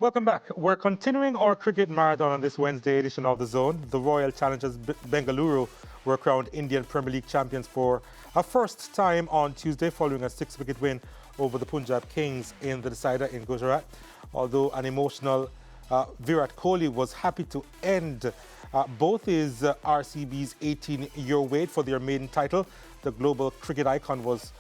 Welcome back. We're continuing our cricket marathon on this Wednesday edition of The Zone. The Royal Challengers Bengaluru were crowned Indian Premier League champions for a first time on Tuesday following a 6-wicket win over the Punjab Kings in the decider in Gujarat. Although an emotional Virat Kohli was happy to end both his RCB's 18-year wait for their maiden title. The global cricket icon was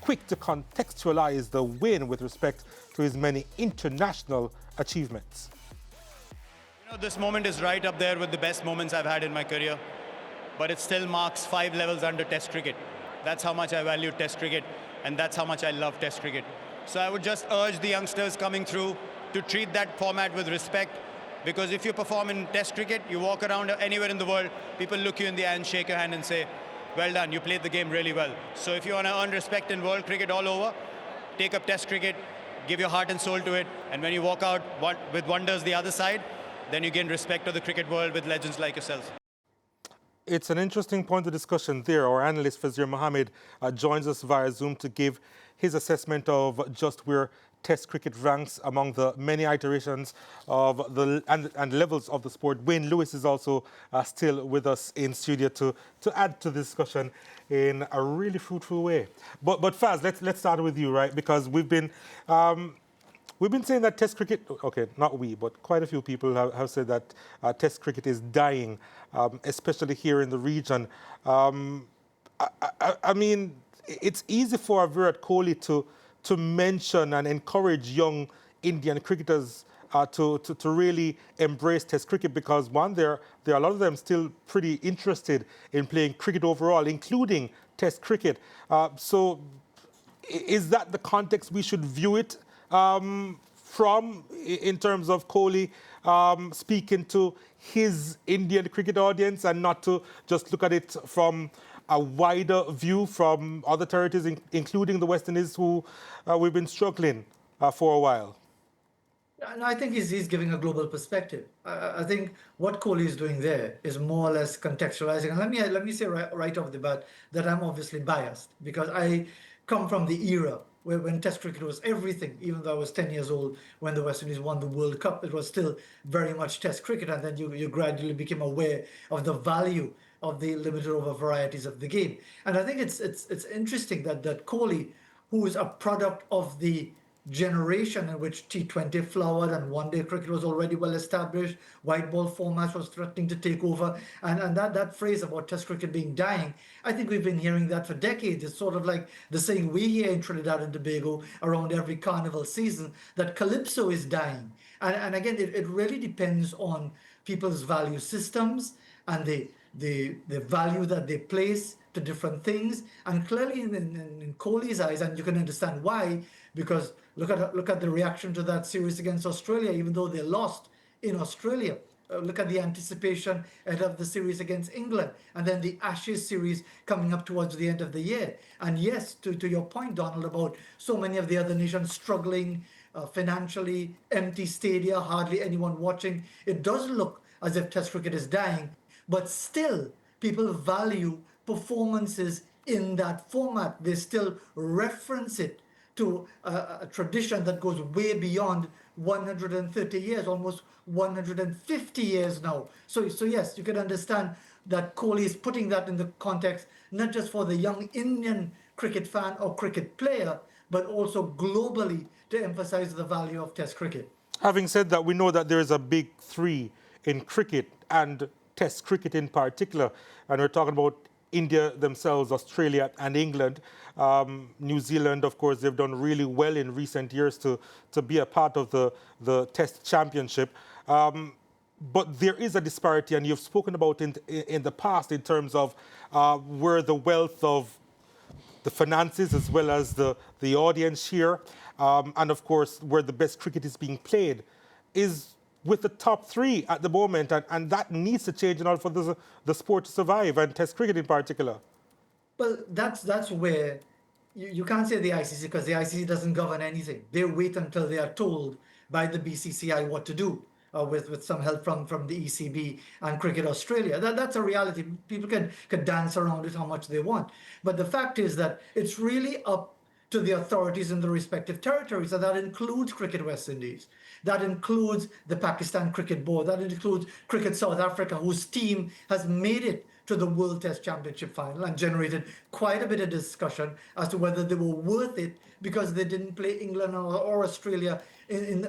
quick to contextualize the win with respect to his many international achievements. This moment is right up there with the best moments I've had in my career, but it still marks 5 levels under Test cricket. That's how much I value Test cricket, and that's how much I love Test cricket. So I would just urge the youngsters coming through to treat that format with respect, because if you perform in Test cricket, you walk around anywhere in the world, people look you in the eye and shake your hand and say, well done, you played the game really well. So if you want to earn respect in world cricket all over, take up Test cricket, give your heart and soul to it, and when you walk out with wonders the other side, then you gain respect of the cricket world with legends like yourself. It's an interesting point of discussion there. Our analyst Fazir Mohammed joins us via Zoom to give his assessment of just where Test cricket ranks among the many iterations of and levels of the sport. Wayne Lewis is also still with us in studio to add to the discussion in a really fruitful way. But Faz, let's start with you, right? Because we've been saying that Test cricket, okay, not we, but quite a few people have said that Test cricket is dying, especially here in the region. I mean, it's easy for Virat Kohli to mention and encourage young Indian cricketers to really embrace Test cricket because, one, there are a lot of them still pretty interested in playing cricket overall, including Test cricket. So is that the context we should view it from in terms of Kohli speaking to his Indian cricket audience and not to just look at it from a wider view from other territories, including the West Indies, who we've been struggling for a while? And I think he's giving a global perspective. I think what Kohli is doing there is more or less contextualizing. And let me say right off the bat that I'm obviously biased because I come from the era when Test cricket was everything. Even though I was 10 years old when the West Indies won the World Cup, it was still very much Test cricket. And then you gradually became aware of the value of the limited over varieties of the game. And I think it's interesting that Kohli, who is a product of the generation in which T20 flowered and one-day cricket was already well established, white ball formats was threatening to take over, and that phrase about Test cricket being dying, I think we've been hearing that for decades. It's sort of like the saying we hear in Trinidad and Tobago around every carnival season, that calypso is dying. And again, it really depends on people's value systems and the value that they place to different things. And clearly in Kohli's eyes, and you can understand why, because look at the reaction to that series against Australia, even though they lost in Australia. Look at the anticipation ahead of the series against England, and then the Ashes series coming up towards the end of the year. And yes, to your point, Donald, about so many of the other nations struggling financially, empty stadia, hardly anyone watching, it does look as if Test cricket is dying, but still people value performances in that format. They still reference it to a tradition that goes way beyond 130 years, almost 150 years now. So yes, you can understand that Kohli is putting that in the context, not just for the young Indian cricket fan or cricket player, but also globally to emphasize the value of Test cricket. Having said that, we know that there is a big three in cricket and Test cricket in particular, and we're talking about India themselves, Australia and England. New Zealand, of course, they've done really well in recent years to be a part of the Test Championship. But there is a disparity, and you've spoken about in the past in terms of where the wealth of the finances as well as the audience here, and of course where the best cricket is being played, is with the top three at the moment, and that needs to change in order for the sport to survive, and Test cricket in particular. Well, that's where you can't say the ICC, because the ICC doesn't govern anything. They wait until they are told by the BCCI what to do, with some help from the ECB and Cricket Australia. That's a reality. People can dance around it how much they want. But the fact is that it's really up to the authorities in the respective territories. And that includes Cricket West Indies. That includes the Pakistan Cricket Board. That includes Cricket South Africa, whose team has made it to the World Test Championship final and generated quite a bit of discussion as to whether they were worth it because they didn't play England or Australia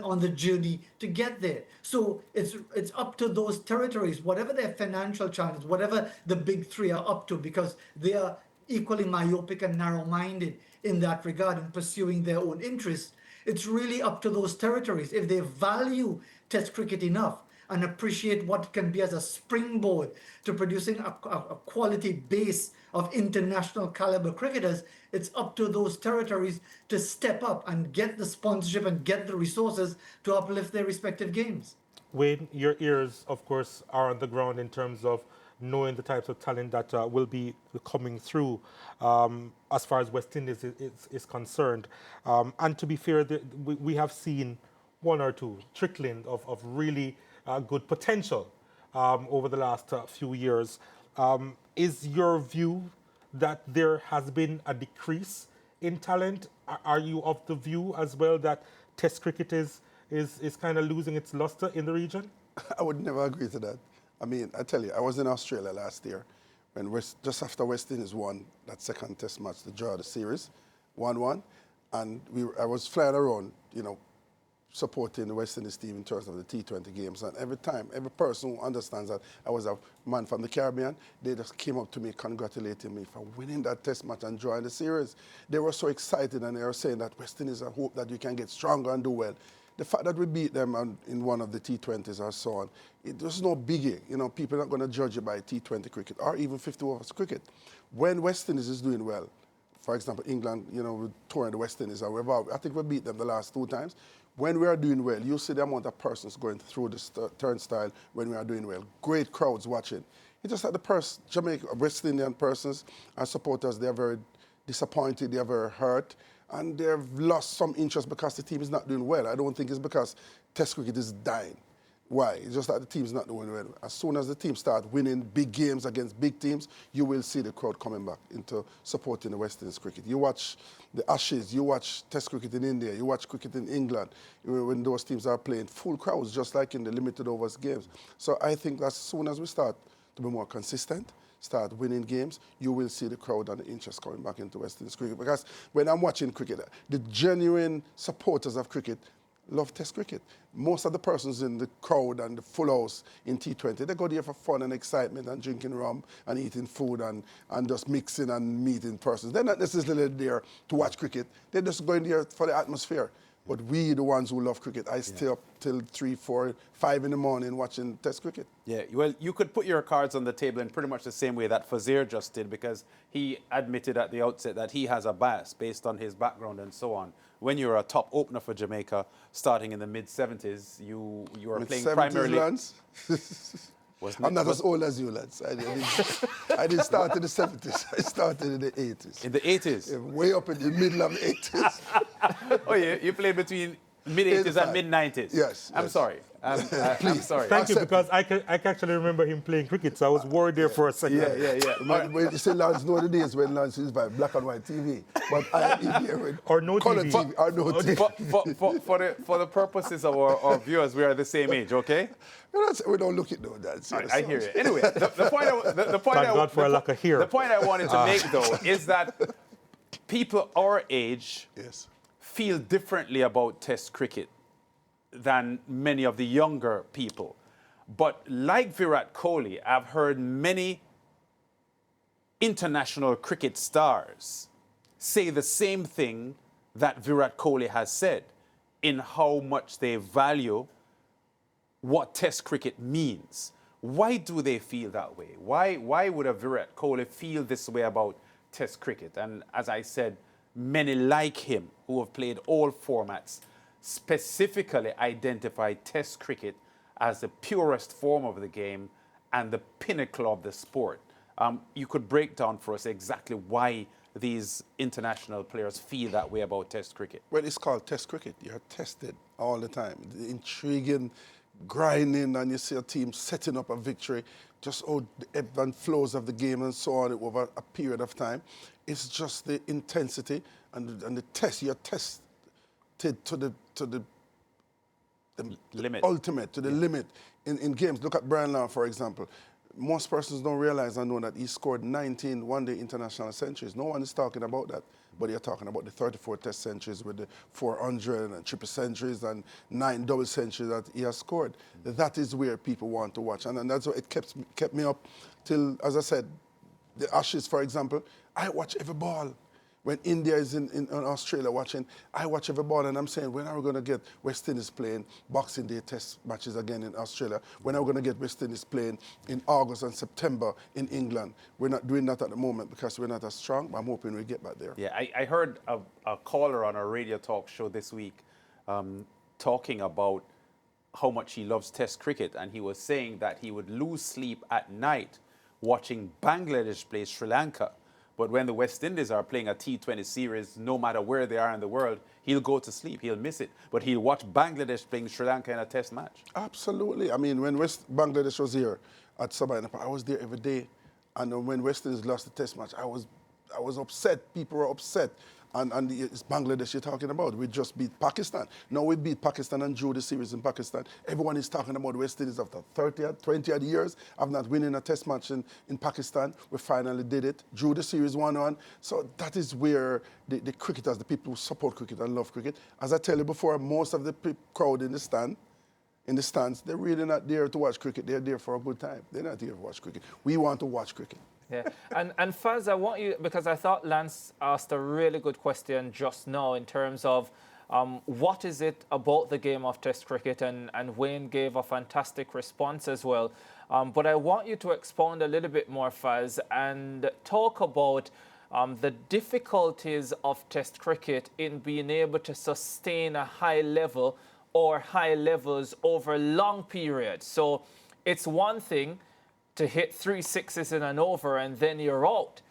on the journey to get there. So it's up to those territories, whatever their financial challenges, whatever the big three are up to, because they are equally myopic and narrow-minded in that regard in pursuing their own interests. It's really up to those territories. If they value Test cricket enough and appreciate what it can be as a springboard to producing a quality base of international caliber cricketers, it's up to those territories to step up and get the sponsorship and get the resources to uplift their respective games. Wayne, your ears, of course, are on the ground in terms of knowing the types of talent that will be coming through as far as West Indies is concerned. And to be fair, we have seen one or two trickling of really good potential over the last few years. Is your view that there has been a decrease in talent? Are you of the view as well that Test cricket is kind of losing its luster in the region? I would never agree to that. I mean, I tell you, I was in Australia last year when just after West Indies won that second Test match to draw the series, 1-1, and I was flying around, you know, supporting the West Indies team in terms of the T20 games. And every time, every person who understands that I was a man from the Caribbean, they just came up to me congratulating me for winning that Test match and drawing the series. They were so excited, and they were saying that West Indies, I hope that you can get stronger and do well. The fact that we beat them in one of the T20s or so on, there's no biggie. You know, people are not going to judge you by T20 cricket or even 50 overs cricket. When West Indies is doing well, for example, England, you know, we're touring the West Indies, and I think we beat them the last 2 times. When we are doing well, you see the amount of persons going through the turnstile when we are doing well. Great crowds watching. It's just that the Jamaica, West Indian persons and supporters, they're very disappointed, they're very hurt, and they've lost some interest because the team is not doing well. I don't think it's because Test cricket is dying. Why? It's just that the team's not doing well. As soon as the team start winning big games against big teams, you will see the crowd coming back into supporting the West Indies cricket. You watch the Ashes, you watch Test cricket in India, you watch cricket in England, when those teams are playing full crowds, just like in the limited overs games. So I think as soon as we start to be more consistent, start winning games, you will see the crowd and the interest coming back into West Indies cricket. Because when I'm watching cricket, the genuine supporters of cricket love Test cricket. Most of the persons in the crowd and the full house in T20, they go there for fun and excitement and drinking rum and eating food and just mixing and meeting persons. They're not necessarily there to watch cricket. They're just going there for the atmosphere. But we, the ones who love cricket, I stay up till 3, 4, 5 in the morning watching Test cricket. Yeah, well, you could put your cards on the table in pretty much the same way that Fazeer just did, because he admitted at the outset that he has a bias based on his background and so on. When you're a top opener for Jamaica, starting in the mid-70s, you are playing primarily... I'm not as old as you, lads. I didn't start in the 70s. I started in the 80s. In the 80s? Yeah, way up in the middle of the 80s. Oh, yeah, you played between mid-80s and mid-90s? Yes. I'm sorry. I'm sorry. Thank you, because I can actually remember him playing cricket, so I was worried there for a second. Yeah. When you say Lance, know the days when Lance is by black and white TV. But I am here with or no color TV. Or no TV. For the purposes of our viewers, we are the same age, okay? We don't look at no that. I hear you. Anyway, the point I wanted to make, though, is that people our age feel differently about Test cricket than many of the younger people. But like Virat Kohli, I've heard many international cricket stars say the same thing that Virat Kohli has said in how much they value what Test cricket means. Why do they feel that way? Why would a Virat Kohli feel this way about Test cricket? And as I said, many like him who have played all formats specifically identify Test cricket as the purest form of the game and the pinnacle of the sport. You could break down for us exactly why these international players feel that way about Test cricket. Well, it's called Test cricket. You're tested all the time. The intriguing grinding and you see a team setting up a victory, just the ebb and flows of the game and so on over a period of time. It's just the intensity and the test. You're tested to the limit. Ultimate, to the limit in games. Look at Brian Lara, for example. Most persons don't realize and know that he scored 19 one-day international centuries. No one is talking about that. But you're talking about the 34 test centuries with the 400 and triple centuries and 9 double centuries that he has scored. That is where people want to watch. And that's what it kept me up till, as I said, the Ashes, for example. I watch every ball. When India is in Australia watching, I watch every ball, and I'm saying, when are we going to get West Indies playing Boxing Day test matches again in Australia? When are we going to get West Indies playing in August and September in England? We're not doing that at the moment because we're not as strong, but I'm hoping we get back there. Yeah, I heard a caller on a radio talk show this week talking about how much he loves Test cricket, and he was saying that he would lose sleep at night watching Bangladesh play Sri Lanka. But when the West Indies are playing a T20 series, no matter where they are in the world, he'll go to sleep. He'll miss it. But he'll watch Bangladesh playing Sri Lanka in a test match. Absolutely. I mean, when Bangladesh was here at Sabina Park, I was there every day. And when West Indies lost the test match, I was upset. People were upset. And it's Bangladesh you're talking about. We just beat Pakistan. Now we beat Pakistan and drew the series in Pakistan. Everyone is talking about West Indies after 20 years of not winning a test match in Pakistan. We finally did it, drew the series 1-1. So that is where the cricketers, the people who support cricket and love cricket, as I tell you before, most of the crowd in the stands, they're really not there to watch cricket. They're there for a good time. They're not here to watch cricket. We want to watch cricket. Yeah, and Faz, I want you, because I thought Lance asked a really good question just now in terms of what is it about the game of Test cricket, and Wayne gave a fantastic response as well. But I want you to expound a little bit more, Faz, and talk about the difficulties of Test cricket in being able to sustain a high level or high levels over long periods. So it's one thing to hit 3 sixes in an over and then you're out.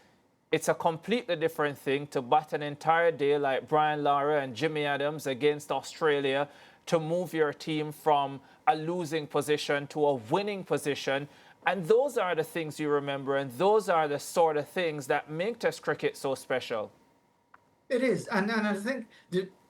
It's a completely different thing to bat an entire day like Brian Lara and Jimmy Adams against Australia, to move your team from a losing position to a winning position. And those are the things you remember, and those are the sort of things that make Test cricket so special. It is, and I think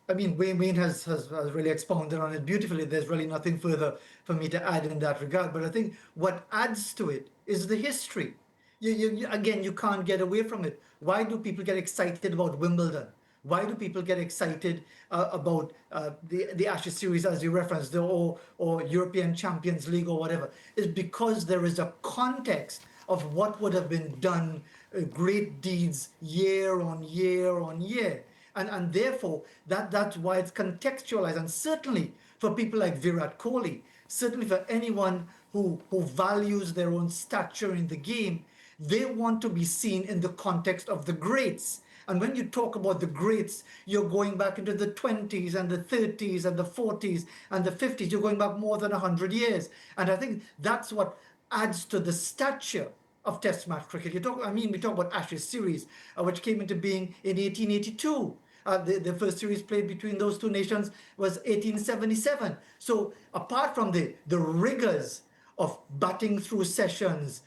Wayne has really expounded on it beautifully. There's really nothing further for me to add in that regard. But I think what adds to it is the history. You can't get away from it. Why do people get excited about Wimbledon? Why do people get excited about the Ashes series, as you referenced, or European Champions League or whatever? It's because there is a context of what would have been done, great deeds year on year on year. And therefore, that's why it's contextualized. And certainly for people like Virat Kohli, certainly for anyone who values their own stature in the game, they want to be seen in the context of the greats. And when you talk about the greats, you're going back into the 20s and the 30s and the 40s and the 50s. You're going back more than 100 years. And I think that's what adds to the stature of Test match cricket. We talk about Ashes series, which came into being in 1882. The first series played between those two nations was 1877. So apart from the rigors of batting through sessions,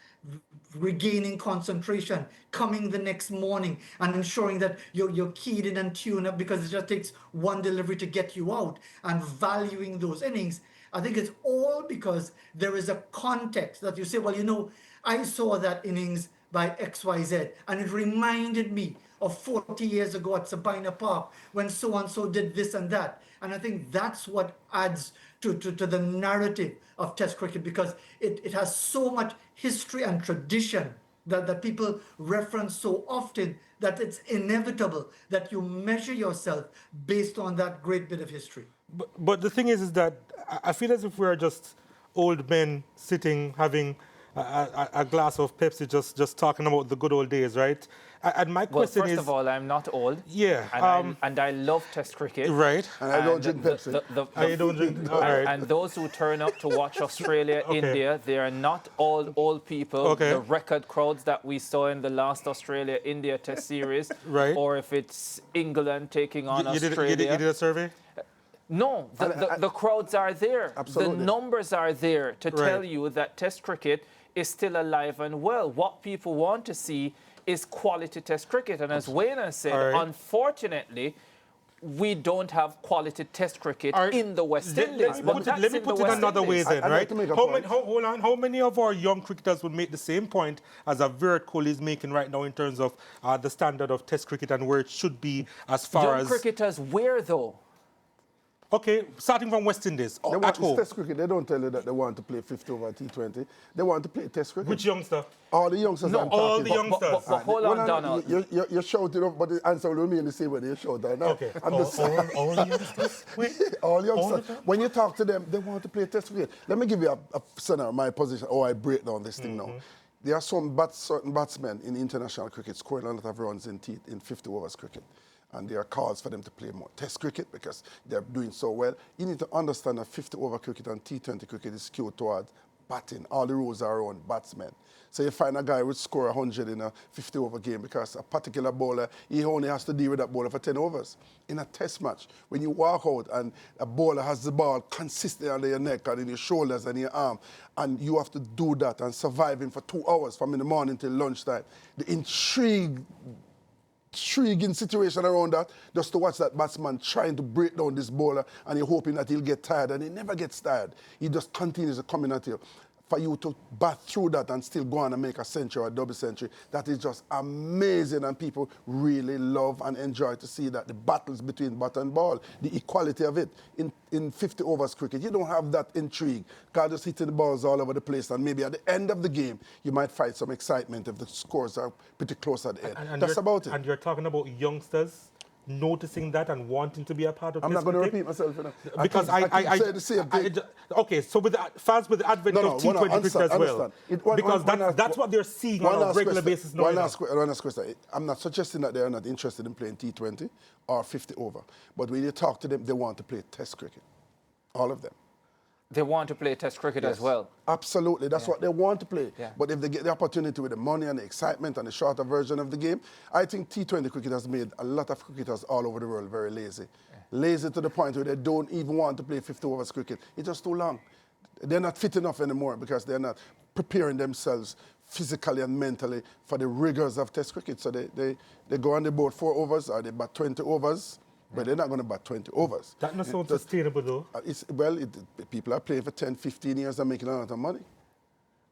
regaining concentration, coming the next morning and ensuring that you're keyed in and tuned up, because it just takes one delivery to get you out, and valuing those innings, I think it's all because there is a context that you say, well, I saw that innings by XYZ, and it reminded me of 40 years ago at Sabina Park when so-and-so did this and that. And I think that's what adds to the narrative of Test cricket, because it has so much history and tradition that people reference so often that it's inevitable that you measure yourself based on that great bit of history. But the thing is that I feel as if we're just old men sitting having a glass of Pepsi, just talking about the good old days, right? And my question is... First of all, I'm not old. Yeah. And I love Test cricket. Right. And I don't drink Pepsi. I don't drink... All right. And those who turn up to watch Australia, India, they are not all old people. Okay. The record crowds that we saw in the last Australia-India Test series. Right. Or if it's England taking on Australia. You did a survey? No, the crowds are there. Absolutely. The numbers are there to tell Right. you that Test cricket is still alive and well. What people want to see is quality Test cricket. And as Wayne has said, All right. unfortunately, we don't have quality Test cricket All right, in the West Indies. But let that's me in the put it West another way Indies. then, I'd like right? to make a How point. many, hold on, how many of our young cricketers would make the same point as a Virat Kohli is making right now in terms of the standard of Test cricket and where it should be as far Young as... cricketers, where though? Okay, starting from West Indies, They at want home. Test cricket. They don't tell you that they want to play 50 over T20. They want to play Test cricket. Which youngster? All the youngsters No, I'm all talking the about. youngsters. But hold on, Donald. You're shouting up, but the answer will remain the same way you shout right now. Okay. I'm just all the youngsters? Wait. all youngsters. All the time? When you talk to them, they want to play Test cricket. Let me give you a scenario, my position, I break down this thing now. There are certain batsmen in international cricket scoring a lot of runs in 50 overs cricket. And there are calls for them to play more Test cricket because they're doing so well. You need to understand that 50 over cricket and T20 cricket is skewed towards batting. All the rules are around batsmen. So you find a guy would score 100 in a 50 over game because a particular bowler, he only has to deal with that bowler for 10 overs. In a Test match, when you walk out and a bowler has the ball consistently under your neck and in your shoulders and your arm, and you have to do that and survive him for 2 hours from in the morning till lunchtime, the intriguing situation around that, just to watch that batsman trying to break down this bowler and you're hoping that he'll get tired, and he never gets tired. He just continues to come at you. For you to bat through that and still go on and make a century or a double century, that is just amazing, and people really love and enjoy to see that, the battles between bat and ball, the equality of it. In 50 overs cricket, you don't have that intrigue. God just hitting the balls all over the place, and maybe at the end of the game, you might find some excitement if the scores are pretty close at the end. That's about it. And you're talking about youngsters noticing that and wanting to be a part of I'm Test not going to cricket? repeat myself. You know. Because I keep saying the same thing. Okay, so with the, fans with the advent of T20 cricket as well, because that's what they're seeing on a regular basis now. One last question. I'm not suggesting that they're not interested in playing T20 or 50 over, but when you talk to them, they want to play Test cricket. All of them. They want to play Test cricket as well. Absolutely, that's what they want to play. Yeah. But if they get the opportunity with the money and the excitement and the shorter version of the game, I think T20 cricket has made a lot of cricketers all over the world very lazy. Lazy to the point where they don't even want to play 50 overs cricket. It's just too long. They're not fit enough anymore because they're not preparing themselves physically and mentally for the rigors of Test cricket. So they go on the board 4 overs or they bat 20 overs. But they're not going to bat 20 overs. That not sound sustainable though. People are playing for 10, 15 years and making a lot of money.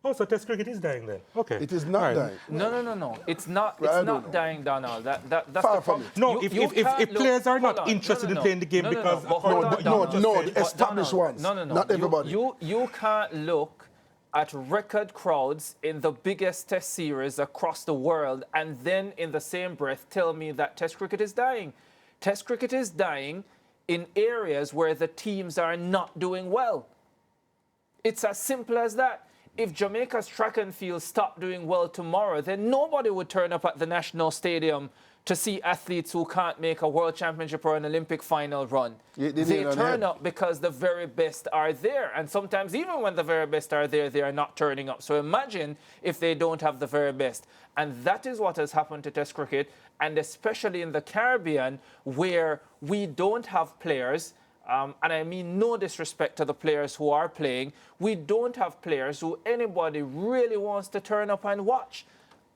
Oh, so Test cricket is dying then? Okay. It is not dying. No. It's not. Well, It's not dying, Donald. That's Far the from problem. it. No, You if can't look- players are hold not on. interested in playing the game because... But hold on, Donald. the established ones. No. Not everybody. You can't look at record crowds in the biggest Test series across the world and then in the same breath tell me that Test cricket is dying. Test cricket is dying in areas where the teams are not doing well. It's as simple as that. If Jamaica's track and field stopped doing well tomorrow, then nobody would turn up at the National Stadium to see athletes who can't make a World Championship or an Olympic final run. They turn up because the very best are there. And sometimes even when the very best are there, they are not turning up. So imagine if they don't have the very best. And that is what has happened to Test cricket, and especially in the Caribbean, where we don't have players, and I mean no disrespect to the players who are playing, we don't have players who anybody really wants to turn up and watch.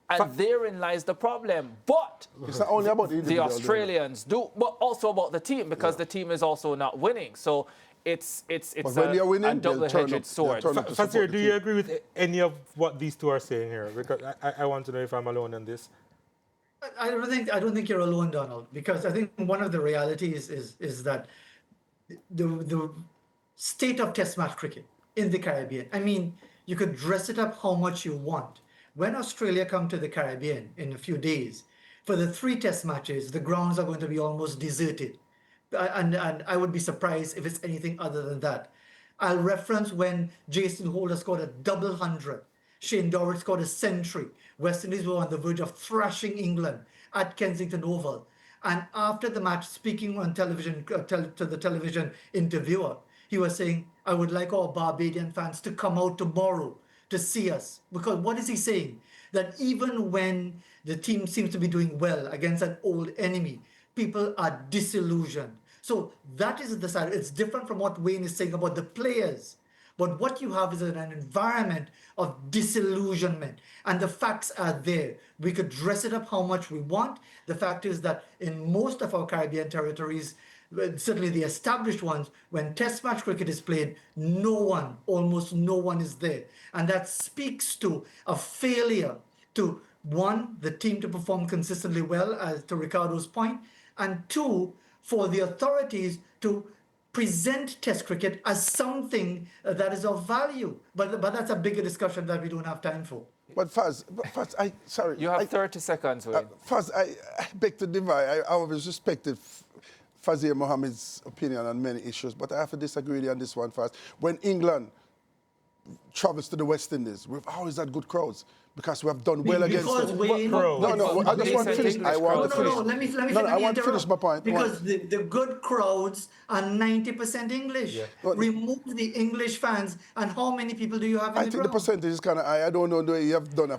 And therein lies the problem. But It's not only about the Australians do, but also about the team, because the team is also not winning. So it's But when they're winning, a double-edged sword. Fazir, do you agree with any of what these two are saying here? Because I want to know if I'm alone on this. I don't think you're alone, Donald, because I think one of the realities is that the state of Test match cricket in the Caribbean. I mean, you could dress it up how much you want. When Australia come to the Caribbean in a few days, for the 3 Test matches, the grounds are going to be almost deserted. And I would be surprised if it's anything other than that. I'll reference when Jason Holder scored a double 100. Shane Dorrit scored a century. West Indies were on the verge of thrashing England at Kensington Oval. And after the match, speaking on television to the television interviewer, he was saying, I would like our Barbadian fans to come out tomorrow to see us. Because what is he saying? That even when the team seems to be doing well against an old enemy, people are disillusioned. So that is the side. It's different from what Wayne is saying about the players. But what you have is an environment of disillusionment. And the facts are there. We could dress it up how much we want. The fact is that in most of our Caribbean territories, certainly the established ones, when test match cricket is played, almost no one is there. And that speaks to a failure to, one, the team to perform consistently well, as to Ricardo's point, and two, for the authorities to present test cricket as something that is of value. But that's a bigger discussion that we don't have time for. But Faz, sorry. You have 30 seconds, Wayne. Faz, I beg to differ. I always respected Fazir Mohammed's opinion on many issues, but I have to disagree with you on this one, Faz. When England travels to the West Indies, we've always had good crowds because we have done well against them. No, I just want to finish. I want to finish. Let me I want to finish my point. Because the good crowds are 90% English. Yeah. Remove the English fans, and how many people do you have in the crowd? I think the percentage is kind of high. I don't know the way you have done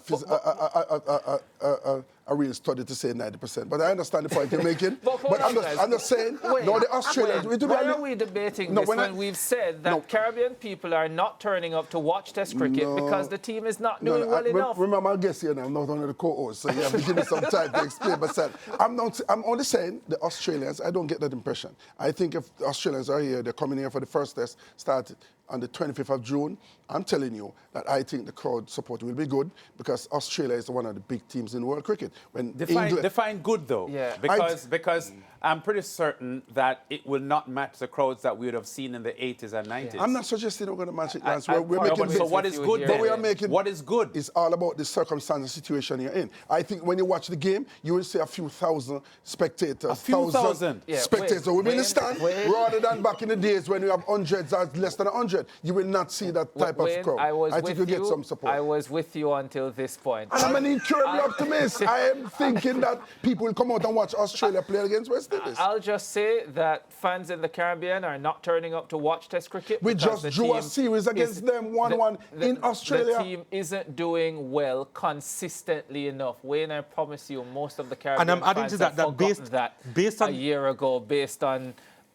a real study to say 90%. But I understand the point you're making. but I'm just saying, no, the Australians... Why are we debating this when we've said that Caribbean people are not turning up to watch Test cricket because the team is not doing well enough? Remember, I'm a guest here now. I'm not one of the co-hosts, so you have to give me some time to explain myself. I'm only saying the Australians, I don't get that impression. I think if the Australians are here, they're coming here for the first test, started on the 25th of June. I'm telling you that I think the crowd support will be good because Australia is one of the big teams in world cricket. When define good, though. Yeah. Because I'm pretty certain that it will not match the crowds that we would have seen in the 80s and 90s. I'm not suggesting we're going to match it, Lance. So what is good then? What is good? It's all about the circumstance and situation you're in. I think when you watch the game, you will see a few thousand spectators. A few thousand? Yeah, spectators within the stand, rather than back in the days when you have hundreds or less than 100. You will not see that type of crowd. I think you get some support. I was with you until this point. And I'm an incurable optimist. I am thinking that people will come out and watch Australia play against West Indies. I'll just say that fans in the Caribbean are not turning up to watch Test cricket. We just drew a series against them 1-1 in Australia. The team isn't doing well consistently enough. Wayne, I promise you, most of the Caribbean and I'm adding fans to that, have based on a year ago, based on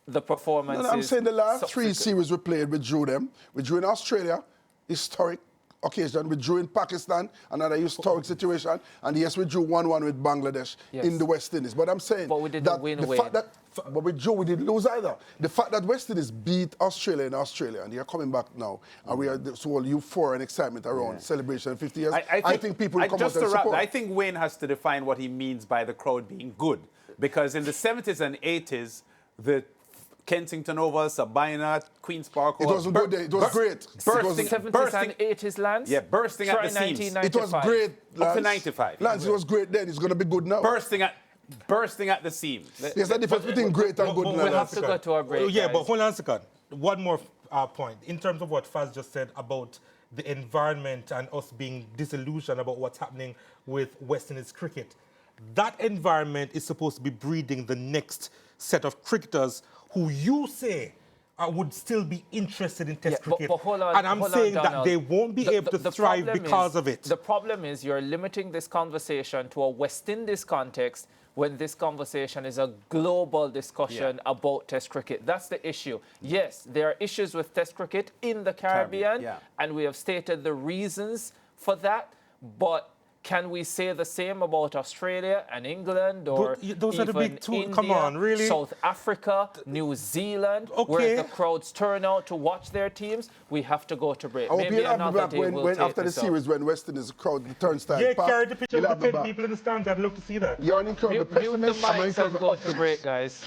the performances. No, I'm saying the last three series we played, we drew them. We drew in Australia, historic occasion. We drew in Pakistan, another historic situation. And yes, we drew 1-1 with Bangladesh in the West Indies. But I'm saying but we didn't win away. But we drew, we didn't lose either. The fact that West Indies beat Australia in Australia, and they are coming back now, and we are so euphoria and excitement around celebration of 50 years, I think people will come out and support. I think Wayne has to define what he means by the crowd being good. Because in the 70s and 80s, the Kensington Oval, Sabina, Queen's Park. It wasn't good. It was great. Bursting 70s and 80s, Lance? Yeah, bursting at the seams. It was great, Lance. Up to 95. Lance, it was great then. It's going to be good now. Bursting at the seams. There's a difference between great and good. We'll have to go to our break, Yeah, guys. but hold on a second. One more point. In terms of what Faz just said about the environment and us being disillusioned about what's happening with West Indies cricket, that environment is supposed to be breeding the next set of cricketers who you say would still be interested in Test cricket. But hold on, and I'm saying that they won't be able to thrive because of it. The problem is you're limiting this conversation to a West Indies context when this conversation is a global discussion about Test cricket. That's the issue. Yes, there are issues with Test cricket in the Caribbean, and we have stated the reasons for that, but can we say the same about Australia and England or those are the big two? India, Come on, really? South Africa, New Zealand, where the crowds turn out to watch their teams? We have to go to break. Maybe another day we'll take after the series when West Indies crowd turns style. Yeah, carry the picture of the people in the stands. I'd love to see that. You're an incredible Mute the mics and go to break, guys.